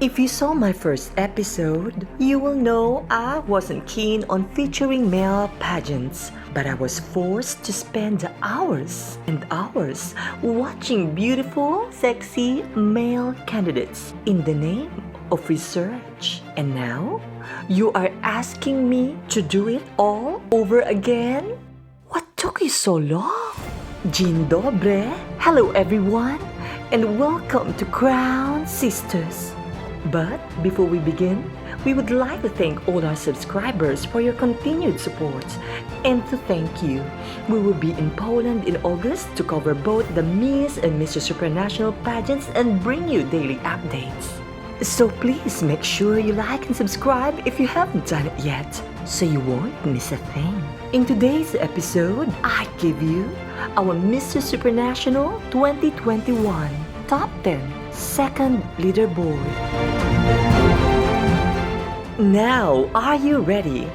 If you saw my first episode, you will know I wasn't keen on featuring male pageants, but I was forced to spend hours and hours watching beautiful, sexy male candidates in the name of research. And now, you are asking me to do it all over again? What took you so long? Dzień dobry, hello everyone, and welcome to Crown Sisters. But before we begin, we would like to thank all our subscribers for your continued support and to thank you. We will be in Poland in August to cover both the Miss and Mister Supranational pageants and bring you daily updates. So please make sure you like and subscribe if you haven't done it yet, so you won't miss a thing. In today's episode, I give you our Mister Supranational 2021 Top 10 Second Leaderboard. Now, are you ready?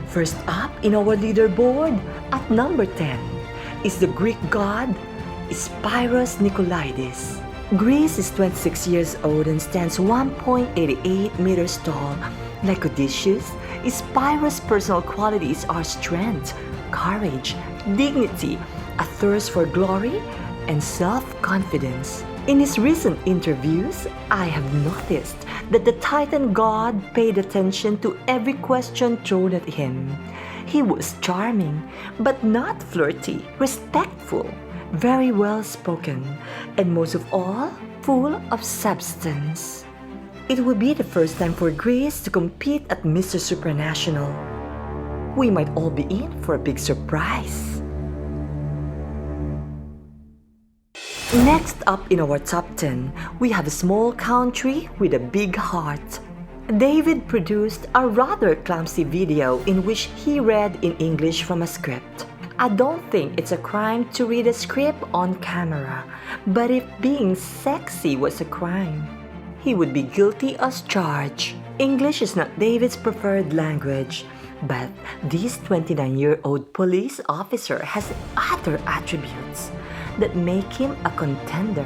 First up in our leaderboard, at number 10, is the Greek god Spyros Nicolaides. Greece is 26 years old and stands 1.88 meters tall. Like Odysseus, Spyros' personal qualities are strength, courage, dignity, a thirst for glory, and self-confidence. In his recent interviews, I have noticed that the Titan god paid attention to every question thrown at him. He was charming, but not flirty, respectful, very well spoken, and most of all, full of substance. It will be the first time for Greece to compete at Mister Supranational. We might all be in for a big surprise. Next up in our top 10, we have a small country with a big heart. David produced a rather clumsy video in which he read in English from a script. I don't think it's a crime to read a script on camera, but if being sexy was a crime, he would be guilty as charged. English is not David's preferred language, but this 29-year-old police officer has other attributes that make him a contender.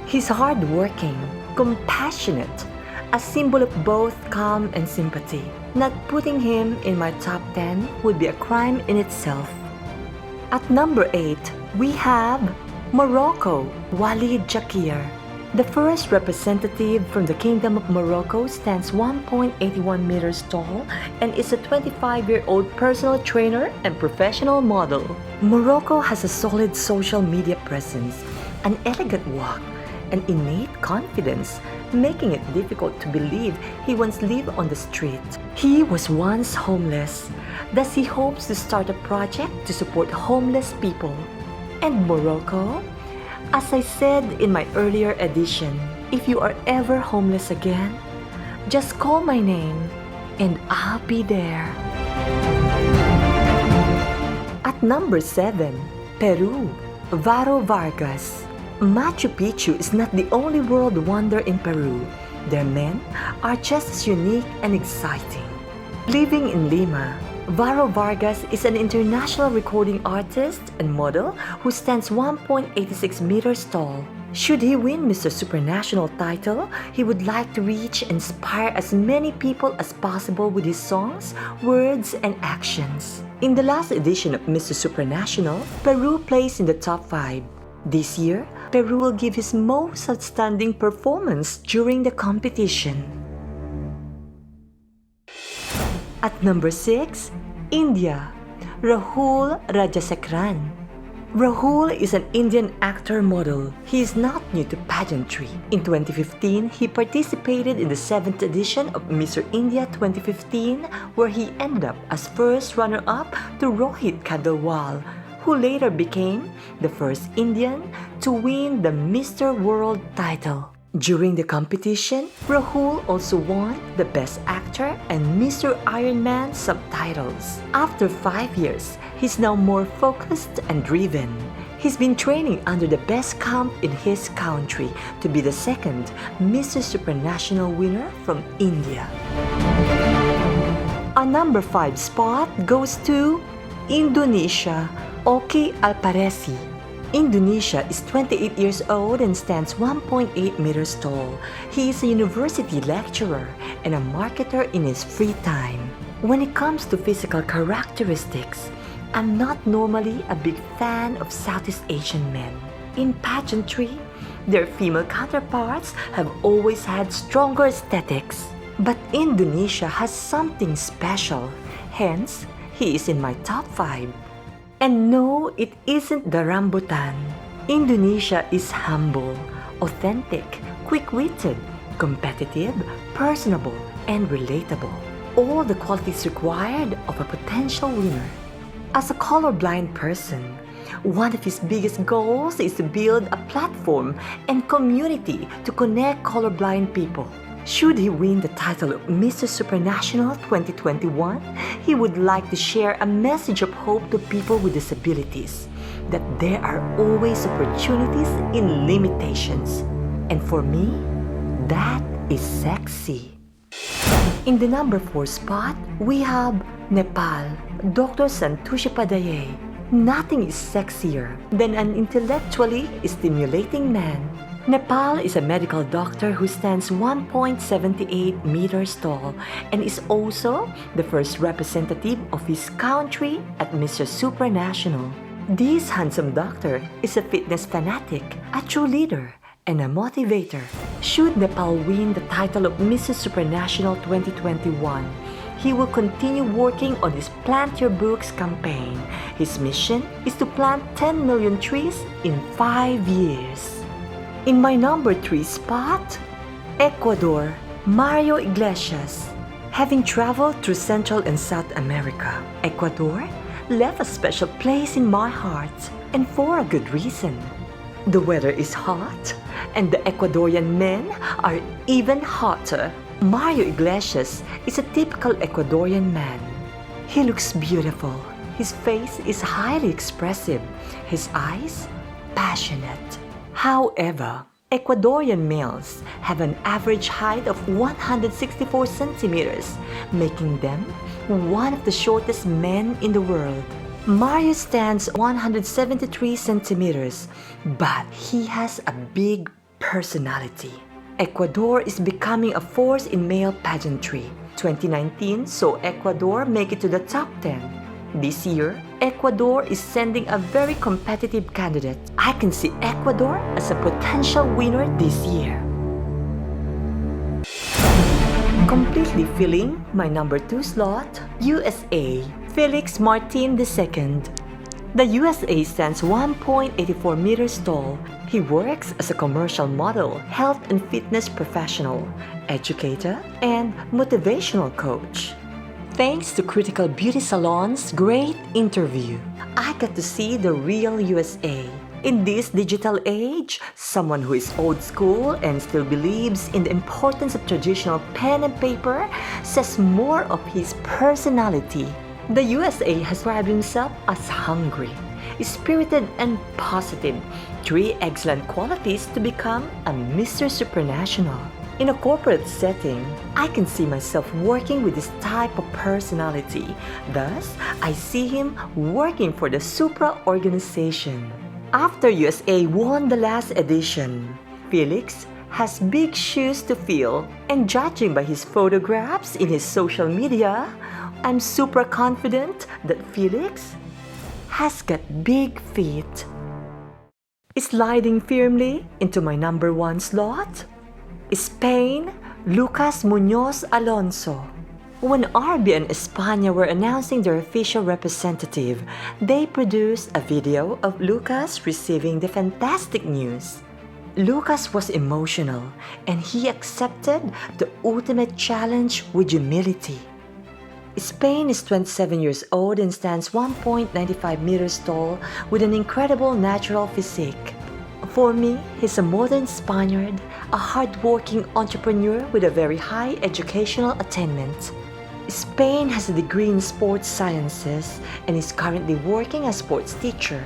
He's hardworking, compassionate, a symbol of both calm and sympathy. Not putting him in my top 10 would be a crime in itself. At number 8, we have Morocco, Walid Jakir. The first representative from the Kingdom of Morocco stands 1.81 meters tall and is a 25-year-old personal trainer and professional model. Morocco has a solid social media presence, an elegant walk, and innate confidence, making it difficult to believe he once lived on the street. He was once homeless, thus he hopes to start a project to support homeless people. And Morocco? As I said in my earlier edition, if you are ever homeless again, just call my name and I'll be there. At number 7, Peru, Varo Vargas. Machu Picchu is not the only world wonder in Peru. Their men are just as unique and exciting. Living in Lima, Varo Vargas is an international recording artist and model who stands 1.86 meters tall. Should he win Mister Supranational title, he would like to reach and inspire as many people as possible with his songs, words, and actions. In the last edition of Mister Supranational, Peru placed in the top 5. This year, Peru will give his most outstanding performance during the competition. At number 6, India, Rahul Rajasekaran. Rahul is an Indian actor model. He is not new to pageantry. In 2015, he participated in the 7th edition of Mr. India 2015, where he ended up as first runner-up to Rohit Khandelwal, who later became the first Indian to win the Mr. World title. During the competition, Rahul also won the Best Actor and Mr. Ironman subtitles. After 5 years, he's now more focused and driven. He's been training under the best camp in his country to be the second Mister Supranational winner from India. Our number 5 spot goes to Indonesia, Oki Alparesi. Indonesia is 28 years old and stands 1.8 meters tall. He is a university lecturer and a marketer in his free time. When it comes to physical characteristics, I'm not normally a big fan of Southeast Asian men. In pageantry, their female counterparts have always had stronger aesthetics. But Indonesia has something special, hence, he is in my top 5. And no, it isn't the rambutan. Indonesia is humble, authentic, quick-witted, competitive, personable, and relatable. All the qualities required of a potential winner. As a colorblind person, one of his biggest goals is to build a platform and community to connect colorblind people. Should he win the title of Mister Supranational 2021, he would like to share a message of hope to people with disabilities, that there are always opportunities in limitations. And for me, that is sexy. In the number 4 spot, we have Nepal, Dr. Santushi Padaye. Nothing is sexier than an intellectually stimulating man. Nepal is a medical doctor who stands 1.78 meters tall and is also the first representative of his country at Mister Supranational. This handsome doctor is a fitness fanatic, a true leader, and a motivator. Should Nepal win the title of Mister Supranational 2021, he will continue working on his Plant Your Books campaign. His mission is to plant 10 million trees in 5 years. In my number 3 spot, Ecuador, Mario Iglesias. Having traveled through Central and South America, Ecuador left a special place in my heart, and for a good reason. The weather is hot, and the Ecuadorian men are even hotter. Mario Iglesias is a typical Ecuadorian man. He looks beautiful. His face is highly expressive. His eyes, passionate. However, Ecuadorian males have an average height of 164 centimeters, making them one of the shortest men in the world. Mario stands 173 centimeters, but he has a big personality. Ecuador is becoming a force in male pageantry. 2019 saw Ecuador make it to the top 10. This year, Ecuador is sending a very competitive candidate. I can see Ecuador as a potential winner this year. Completely filling my number 2 slot, USA, Felix Martin II. The USA stands 1.84 meters tall. He works as a commercial model, health and fitness professional, educator, and motivational coach. Thanks to Critical Beauty Salon's great interview, I got to see the real USA. In this digital age, someone who is old school and still believes in the importance of traditional pen and paper says more of his personality. The USA has described himself as hungry, spirited, and positive, 3 excellent qualities to become a Mister Supranational. In a corporate setting, I can see myself working with this type of personality. Thus, I see him working for the Supra organization. After USA won the last edition, Felix has big shoes to fill, and judging by his photographs in his social media, I'm super confident that Felix has got big feet. Sliding firmly into my number 1 slot, Spain, Lucas Muñoz Alonso. When RB and España were announcing their official representative, they produced a video of Lucas receiving the fantastic news. Lucas was emotional, and he accepted the ultimate challenge with humility. Spain is 27 years old and stands 1.95 meters tall with an incredible natural physique. For me, he's a modern Spaniard, a hard-working entrepreneur with a very high educational attainment. Spain has a degree in sports sciences and is currently working as a sports teacher.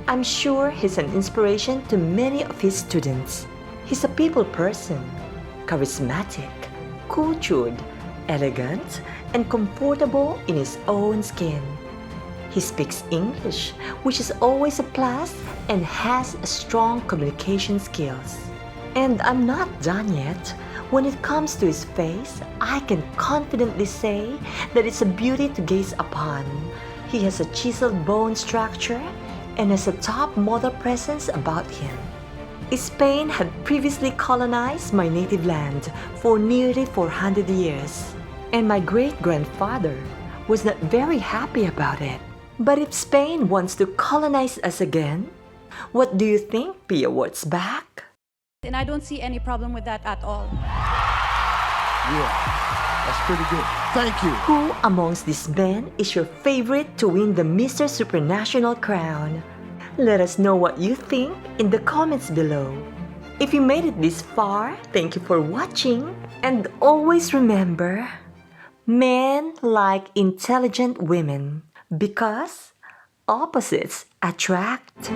I'm sure he's an inspiration to many of his students. He's a people person, charismatic, cultured, elegant, and comfortable in his own skin. He speaks English, which is always a plus, and has strong communication skills. And I'm not done yet. When it comes to his face, I can confidently say that it's a beauty to gaze upon. He has a chiseled bone structure and has a top model presence about him. Spain had previously colonized my native land for nearly 400 years, and my great-grandfather was not very happy about it. But if Spain wants to colonize us again, what do you think, Pia Wurtzbach? And I don't see any problem with that at all. Yeah, that's pretty good. Thank you. Who amongst these men is your favorite to win the Mister Supranational crown? Let us know what you think in the comments below. If you made it this far, thank you for watching. And always remember, men like intelligent women because opposites attract.